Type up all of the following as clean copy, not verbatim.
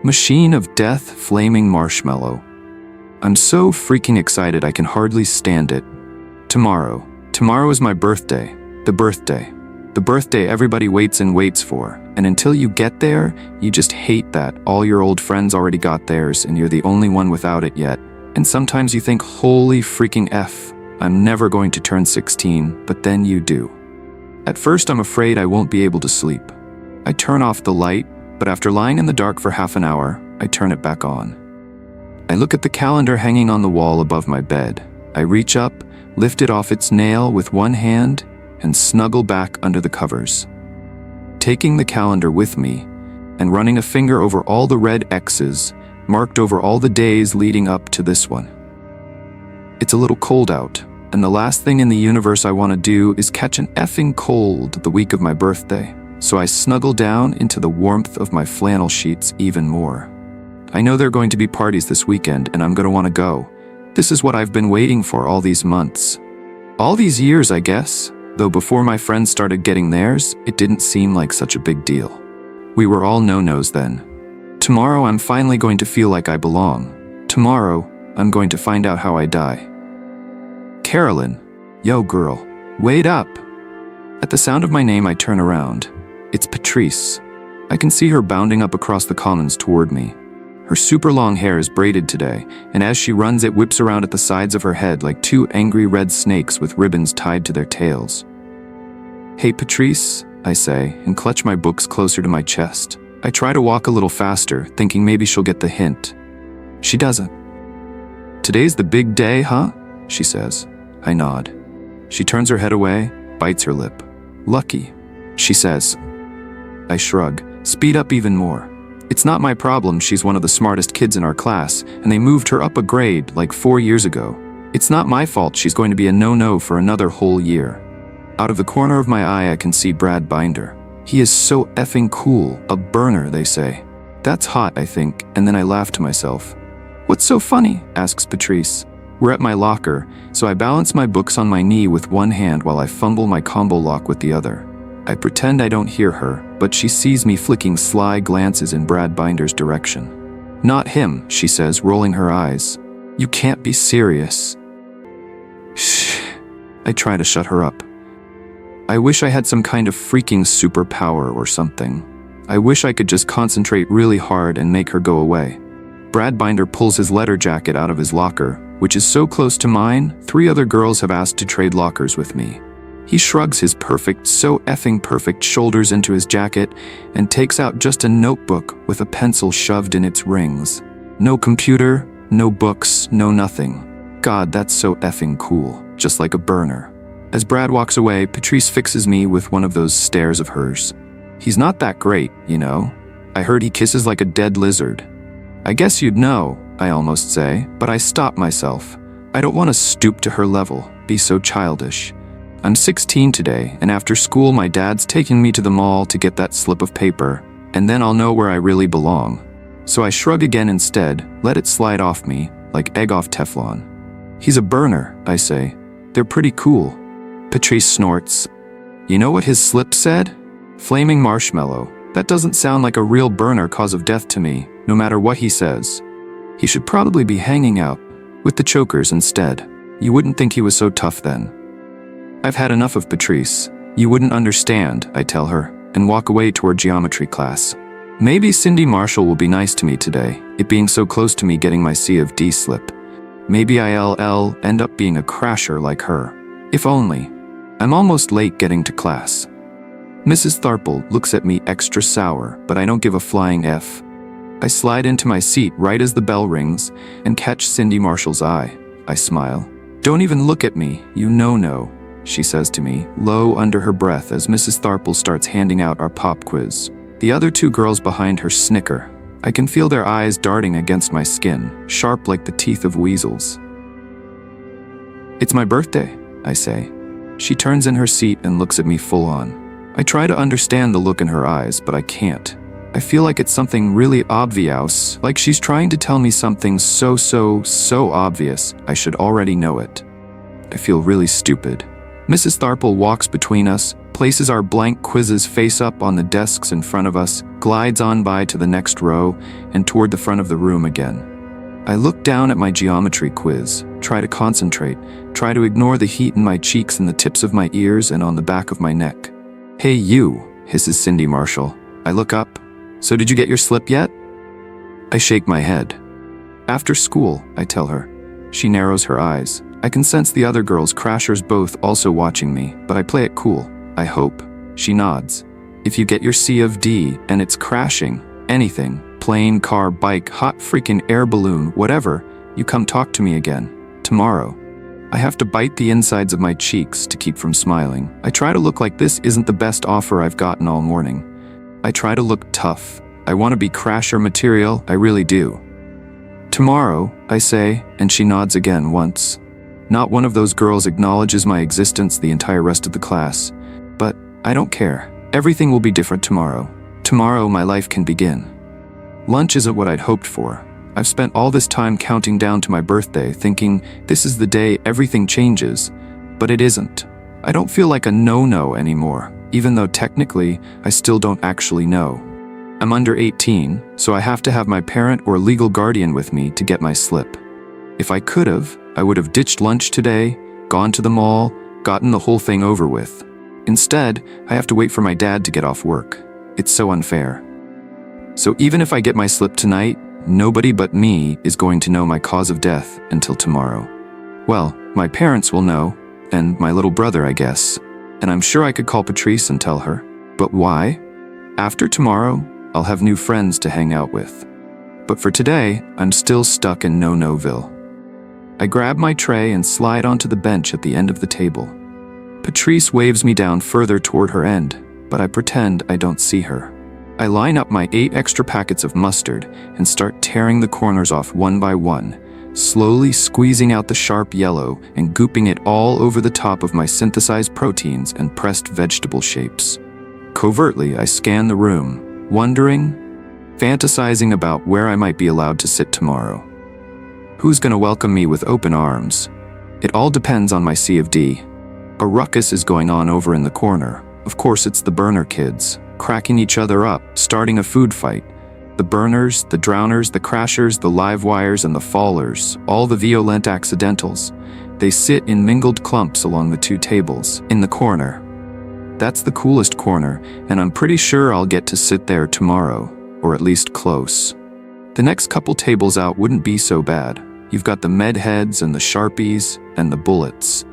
Machine of Death, Flaming Marshmallow. I'm so freaking excited I can hardly stand it. Tomorrow is my birthday. The birthday everybody waits and waits for. And until you get there, you just hate that all your old friends already got theirs and you're the only one without it yet. And sometimes you think, holy freaking F, I'm never going to turn 16, but then you do. At first I'm afraid I won't be able to sleep. I turn off the light, but after lying in the dark for half an hour, I turn it back on. I look at the calendar hanging on the wall above my bed. I reach up, lift it off its nail with one hand, and snuggle back under the covers. Taking the calendar with me, and running a finger over all the red X's, marked over all the days leading up to this one. It's a little cold out, and the last thing in the universe I want to do is catch an effing cold the week of my birthday, so I snuggle down into the warmth of my flannel sheets even more. I know there are going to be parties this weekend, and I'm going to want to go. This is what I've been waiting for all these months. All these years, I guess, though before my friends started getting theirs, it didn't seem like such a big deal. We were all no-nos then. Tomorrow I'm finally going to feel like I belong. Tomorrow, I'm going to find out how I die. Carolyn, yo girl, wait up. At the sound of my name, I turn around. It's Patrice. I can see her bounding up across the commons toward me. Her super long hair is braided today, and as she runs it whips around at the sides of her head like two angry red snakes with ribbons tied to their tails. Hey Patrice, I say, and clutch my books closer to my chest. I try to walk a little faster, thinking maybe she'll get the hint. She doesn't. Today's the big day, huh? She says. I nod. She turns her head away, bites her lip. Lucky, she says. I shrug, speed up even more. It's not my problem she's one of the smartest kids in our class, and they moved her up a grade like 4 years ago. It's not my fault she's going to be a no-no for another whole year. Out of the corner of my eye I can see Brad Binder. He is so effing cool, a burner, they say. That's hot, I think, and then I laugh to myself. What's so funny? Asks Patrice. We're at my locker, so I balance my books on my knee with one hand while I fumble my combo lock with the other. I pretend I don't hear her, but she sees me flicking sly glances in Brad Binder's direction. Not him, she says, rolling her eyes. You can't be serious. Shh. I try to shut her up. I wish I had some kind of freaking superpower or something. I wish I could just concentrate really hard and make her go away. Brad Binder pulls his letter jacket out of his locker, which is so close to mine, 3 other girls have asked to trade lockers with me. He shrugs his perfect, so effing perfect shoulders into his jacket and takes out just a notebook with a pencil shoved in its rings. No computer, no books, no nothing. God, that's so effing cool, just like a burner. As Brad walks away, Patrice fixes me with one of those stares of hers. He's not that great, you know. I heard he kisses like a dead lizard. I guess you'd know, I almost say, but I stop myself. I don't want to stoop to her level, be so childish. I'm 16 today, and after school my dad's taking me to the mall to get that slip of paper, and then I'll know where I really belong. So I shrug again instead, let it slide off me, like egg off Teflon. He's a burner, I say. They're pretty cool. Patrice snorts. You know what his slip said? Flaming marshmallow. That doesn't sound like a real burner cause of death to me, no matter what he says. He should probably be hanging out with the chokers instead. You wouldn't think he was so tough then. I've had enough of Patrice. You wouldn't understand, I tell her, and walk away toward geometry class. Maybe Cindy Marshall will be nice to me today, it being so close to me getting my C of D slip. Maybe I'll end up being a crasher like her. If only. I'm almost late getting to class. Mrs. Tharple looks at me extra sour, but I don't give a flying F. I slide into my seat right as the bell rings and catch Cindy Marshall's eye. I smile. Don't even look at me, you no-no, she says to me, low under her breath as Mrs. Tharple starts handing out our pop quiz. The other 2 girls behind her snicker. I can feel their eyes darting against my skin, sharp like the teeth of weasels. It's my birthday, I say. She turns in her seat and looks at me full on. I try to understand the look in her eyes, but I can't. I feel like it's something really obvious, like she's trying to tell me something so obvious I should already know it. I feel really stupid. Mrs. Tharple walks between us, places our blank quizzes face up on the desks in front of us, glides on by to the next row, and toward the front of the room again. I look down at my geometry quiz, try to concentrate, try to ignore the heat in my cheeks and the tips of my ears and on the back of my neck. "Hey you," hisses Cindy Marshall. I look up. "So did you get your slip yet?" I shake my head. "After school," I tell her. She narrows her eyes. I can sense the other girls, crashers both, also watching me, but I play it cool. I hope. She nods. "If you get your C of D and it's crashing, anything, plane, car, bike, hot freaking air balloon, whatever, you come talk to me again. Tomorrow." I have to bite the insides of my cheeks to keep from smiling. I try to look like this isn't the best offer I've gotten all morning. I try to look tough. I want to be crasher material, I really do. "Tomorrow," I say, and she nods again once. Not one of those girls acknowledges my existence the entire rest of the class. But I don't care. Everything will be different tomorrow. Tomorrow my life can begin. Lunch isn't what I'd hoped for. I've spent all this time counting down to my birthday, thinking this is the day everything changes. But it isn't. I don't feel like a no-no anymore, even though technically I still don't actually know. I'm under 18, so I have to have my parent or legal guardian with me to get my slip. If I could have, I would have ditched lunch today, gone to the mall, gotten the whole thing over with. Instead, I have to wait for my dad to get off work. It's so unfair. So even if I get my slip tonight, nobody but me is going to know my cause of death until tomorrow. Well, my parents will know, and my little brother, I guess. And I'm sure I could call Patrice and tell her. But why? After tomorrow, I'll have new friends to hang out with. But for today, I'm still stuck in No-Noville. I grab my tray and slide onto the bench at the end of the table. Patrice waves me down further toward her end, but I pretend I don't see her. I line up my 8 extra packets of mustard and start tearing the corners off one by one, slowly squeezing out the sharp yellow and gooping it all over the top of my synthesized proteins and pressed vegetable shapes. Covertly, I scan the room, wondering, fantasizing about where I might be allowed to sit tomorrow. Who's gonna welcome me with open arms? It all depends on my C of D. A ruckus is going on over in the corner. Of course, it's the burner kids, cracking each other up, starting a food fight. The burners, the drowners, the crashers, the live wires, and the fallers, all the violent accidentals. They sit in mingled clumps along the 2 tables, in the corner. That's the coolest corner, and I'm pretty sure I'll get to sit there tomorrow, or at least close. The next couple tables out wouldn't be so bad. You've got the med heads and the sharpies and the bullets.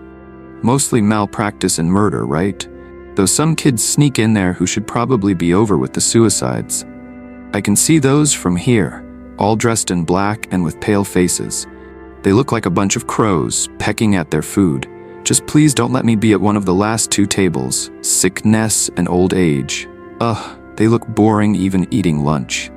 Mostly malpractice and murder, right? Though some kids sneak in there who should probably be over with the suicides. I can see those from here, all dressed in black and with pale faces. They look like a bunch of crows pecking at their food. Just please don't let me be at one of the last 2 tables. Sickness and old age. Ugh, they look boring even eating lunch.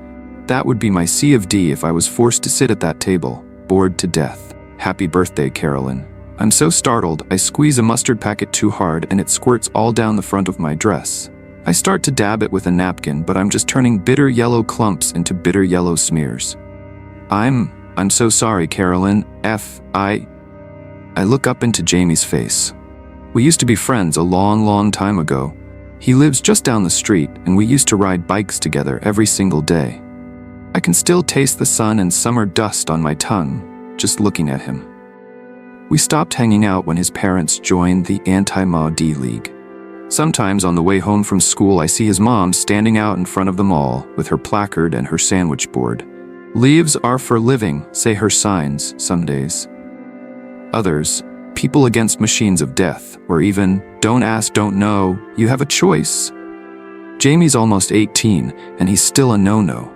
That would be my C of D if I was forced to sit at that table, bored to death. Happy birthday, Carolyn. I'm so startled, I squeeze a mustard packet too hard and it squirts all down the front of my dress. I start to dab it with a napkin, but I'm just turning bitter yellow clumps into bitter yellow smears. I'm so sorry, Carolyn. I look up into Jamie's face. We used to be friends a long, long time ago. He lives just down the street, and we used to ride bikes together every single day. I can still taste the sun and summer dust on my tongue, just looking at him. We stopped hanging out when his parents joined the Anti-Ma-D League. Sometimes on the way home from school, I see his mom standing out in front of the mall with her placard and her sandwich board. Leaves are for living, say her signs some days. Others, people against machines of death, or even, don't ask, don't know, you have a choice. Jamie's almost 18, and he's still a no-no.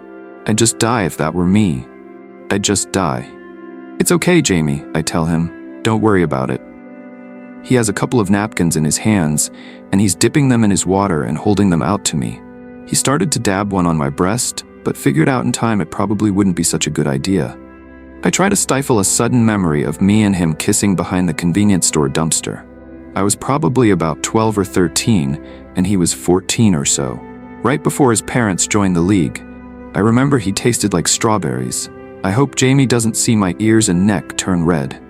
I'd just die if that were me. I'd just die. It's okay, Jamie, I tell him. Don't worry about it. He has a couple of napkins in his hands, and he's dipping them in his water and holding them out to me. He started to dab one on my breast, but figured out in time it probably wouldn't be such a good idea. I try to stifle a sudden memory of me and him kissing behind the convenience store dumpster. I was probably about 12 or 13, and he was 14 or so. Right before his parents joined the league. I remember he tasted like strawberries. I hope Jamie doesn't see my ears and neck turn red.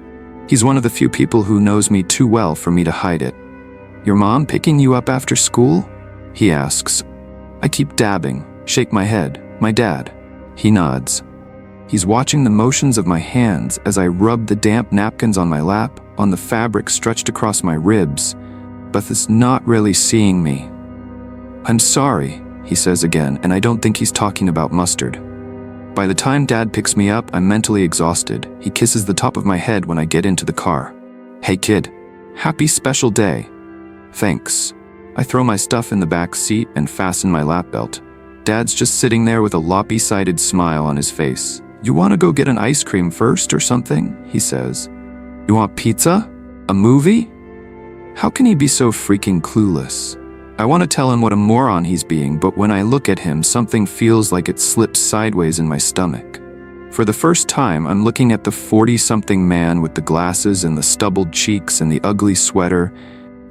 He's one of the few people who knows me too well for me to hide it. Your mom picking you up after school? He asks. I keep dabbing, shake my head. My dad. He nods. He's watching the motions of my hands as I rub the damp napkins on my lap, on the fabric stretched across my ribs, but is not really seeing me. I'm sorry, he says again, and I don't think he's talking about mustard. By the time Dad picks me up, I'm mentally exhausted. He kisses the top of my head when I get into the car. Hey kid, happy special day. Thanks. I throw my stuff in the back seat and fasten my lap belt. Dad's just sitting there with a lopsided smile on his face. You want to go get an ice cream first or something? He says. You want pizza? A movie? How can he be so freaking clueless? I want to tell him what a moron he's being, but when I look at him, something feels like it slips sideways in my stomach. For the first time, I'm looking at the 40-something man with the glasses and the stubbled cheeks and the ugly sweater,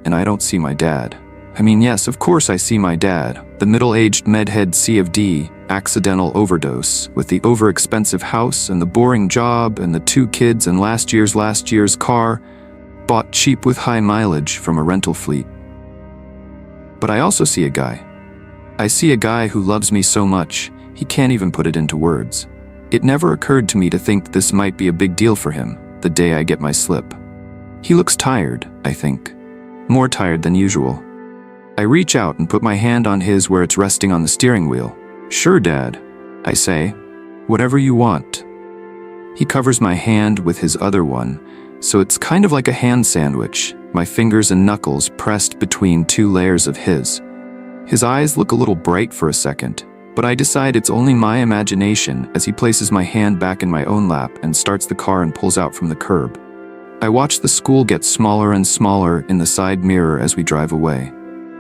and I don't see my dad. I mean, yes, of course I see my dad, the middle-aged medhead C of D, accidental overdose, with the overexpensive house and the boring job and the 2 kids and last year's car, bought cheap with high mileage from a rental fleet. But I also see a guy. I see a guy who loves me so much, he can't even put it into words. It never occurred to me to think this might be a big deal for him, the day I get my slip. He looks tired, I think. More tired than usual. I reach out and put my hand on his where it's resting on the steering wheel. Sure, Dad, I say. Whatever you want. He covers my hand with his other one, so it's kind of like a hand sandwich, my fingers and knuckles pressed between 2 layers of his. His eyes look a little bright for a second, but I decide it's only my imagination as he places my hand back in my own lap and starts the car and pulls out from the curb. I watch the school get smaller and smaller in the side mirror as we drive away.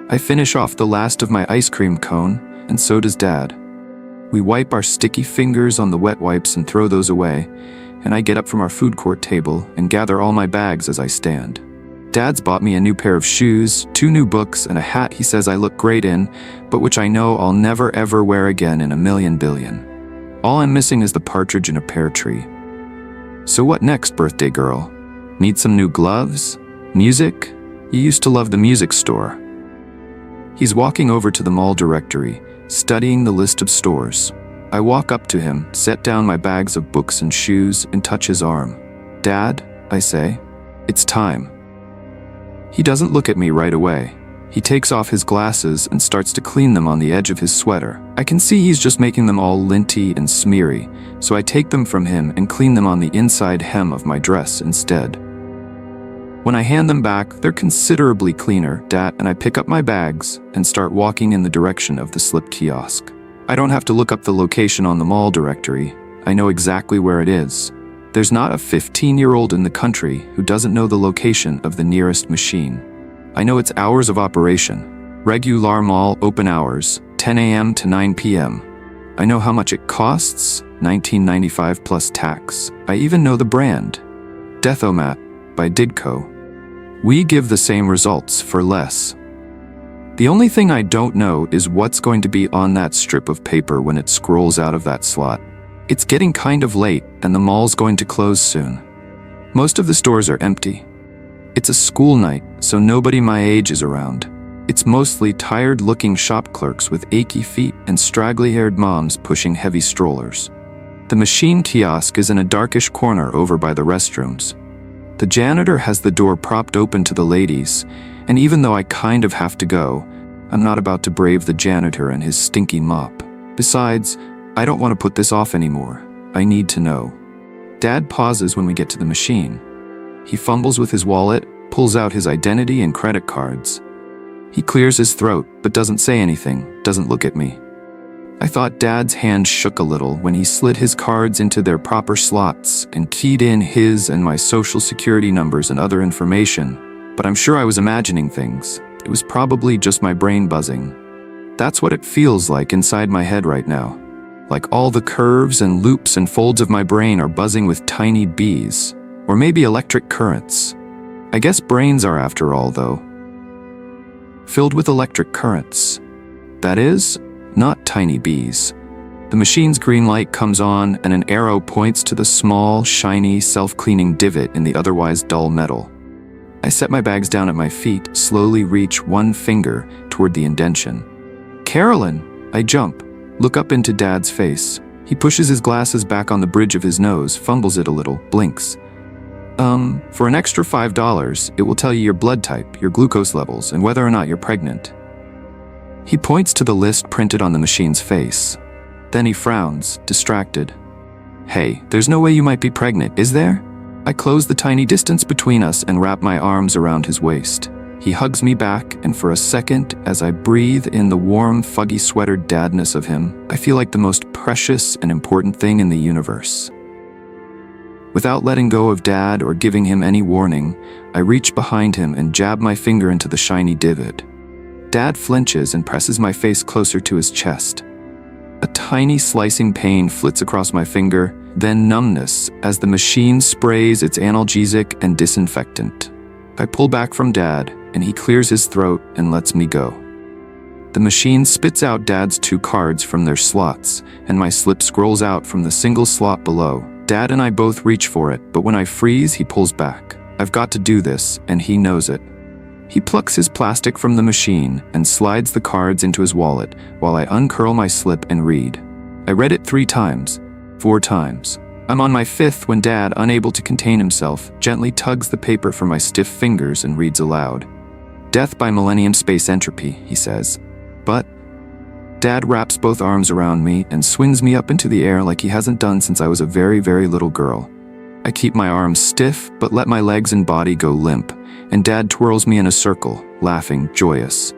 I finish off the last of my ice cream cone, and so does Dad. We wipe our sticky fingers on the wet wipes and throw those away, and I get up from our food court table and gather all my bags as I stand. Dad's bought me a new pair of shoes, 2 new books, and a hat he says I look great in, but which I know I'll never ever wear again in a million billion. All I'm missing is the partridge in a pear tree. So what next, birthday girl? Need some new gloves? Music? You used to love the music store. He's walking over to the mall directory, studying the list of stores. I walk up to him, set down my bags of books and shoes, and touch his arm. Dad, I say, it's time. He doesn't look at me right away. He takes off his glasses and starts to clean them on the edge of his sweater. I can see he's just making them all linty and smeary, so I take them from him and clean them on the inside hem of my dress instead. When I hand them back, they're considerably cleaner, Dad, and I pick up my bags and start walking in the direction of the slip kiosk. I don't have to look up the location on the mall directory. I know exactly where it is. There's not a 15-year-old in the country who doesn't know the location of the nearest machine. I know its hours of operation. Regular mall open hours, 10 a.m. to 9 p.m. I know how much it costs, $19.95 plus tax. I even know the brand. Deathomat by Didco. We give the same results for less. The only thing I don't know is what's going to be on that strip of paper when it scrolls out of that slot. It's getting kind of late and the mall's going to close soon. Most of the stores are empty. It's a school night, so nobody my age is around. It's mostly tired-looking shop clerks with achy feet and straggly-haired moms pushing heavy strollers. The machine kiosk is in a darkish corner over by the restrooms. The janitor has the door propped open to the ladies, and even though I kind of have to go, I'm not about to brave the janitor and his stinky mop. Besides, I don't want to put this off anymore. I need to know. Dad pauses when we get to the machine. He fumbles with his wallet, pulls out his identity and credit cards. He clears his throat, but doesn't say anything, doesn't look at me. I thought Dad's hand shook a little when he slid his cards into their proper slots and keyed in his and my social security numbers and other information, but I'm sure I was imagining things. It was probably just my brain buzzing. That's what it feels like inside my head right now. Like all the curves and loops and folds of my brain are buzzing with tiny bees, or maybe electric currents. I guess brains are after all, though. Filled with electric currents. That is, not tiny bees. The machine's green light comes on and an arrow points to the small, shiny, self-cleaning divot in the otherwise dull metal. I set my bags down at my feet, slowly reach one finger toward the indention. Carolyn! I jump, look up into Dad's face. He pushes his glasses back on the bridge of his nose, fumbles it a little, blinks. For an extra $5, it will tell you your blood type, your glucose levels, and whether or not you're pregnant. He points to the list printed on the machine's face. Then he frowns, distracted. Hey, there's no way you might be pregnant, is there? I close the tiny distance between us and wrap my arms around his waist. He hugs me back, and for a second, as I breathe in the warm, fuggy sweatered dadness of him, I feel like the most precious and important thing in the universe. Without letting go of Dad or giving him any warning, I reach behind him and jab my finger into the shiny divot. Dad flinches and presses my face closer to his chest. A tiny slicing pain flits across my finger, then numbness as the machine sprays its analgesic and disinfectant. I pull back from Dad, and he clears his throat and lets me go. The machine spits out Dad's 2 cards from their slots, and my slip scrolls out from the single slot below. Dad and I both reach for it, but when I freeze, he pulls back. I've got to do this, and he knows it. He plucks his plastic from the machine and slides the cards into his wallet while I uncurl my slip and read. I read it 3 times, 4 times. I'm on my 5th when Dad, unable to contain himself, gently tugs the paper from my stiff fingers and reads aloud. Death by Millennium Space Entropy, he says. But Dad wraps both arms around me and swings me up into the air like he hasn't done since I was a very, very little girl. I keep my arms stiff, but let my legs and body go limp, and Dad twirls me in a circle, laughing, joyous.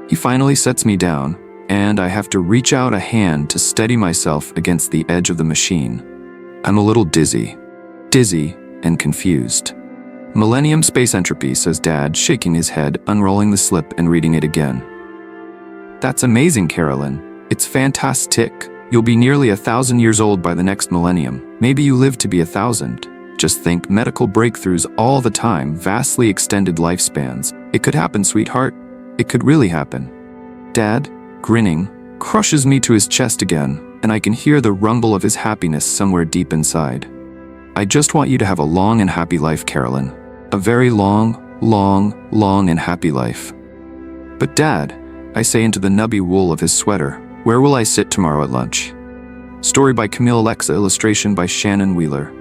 He finally sets me down, and I have to reach out a hand to steady myself against the edge of the machine. I'm a little dizzy and confused. Millennium Space Entropy, says Dad, shaking his head, unrolling the slip and reading it again. That's amazing, Carolyn. It's fantastic. You'll be nearly 1,000 years old by the next millennium. Maybe you live to be 1,000. Just think, medical breakthroughs all the time, vastly extended lifespans. It could happen, sweetheart. It could really happen. Dad, grinning, crushes me to his chest again, and I can hear the rumble of his happiness somewhere deep inside. I just want you to have a long and happy life, Carolyn. A very long and happy life. But Dad, I say into the nubby wool of his sweater, where will I sit tomorrow at lunch? Story by Camille Alexa, illustration by Shannon Wheeler.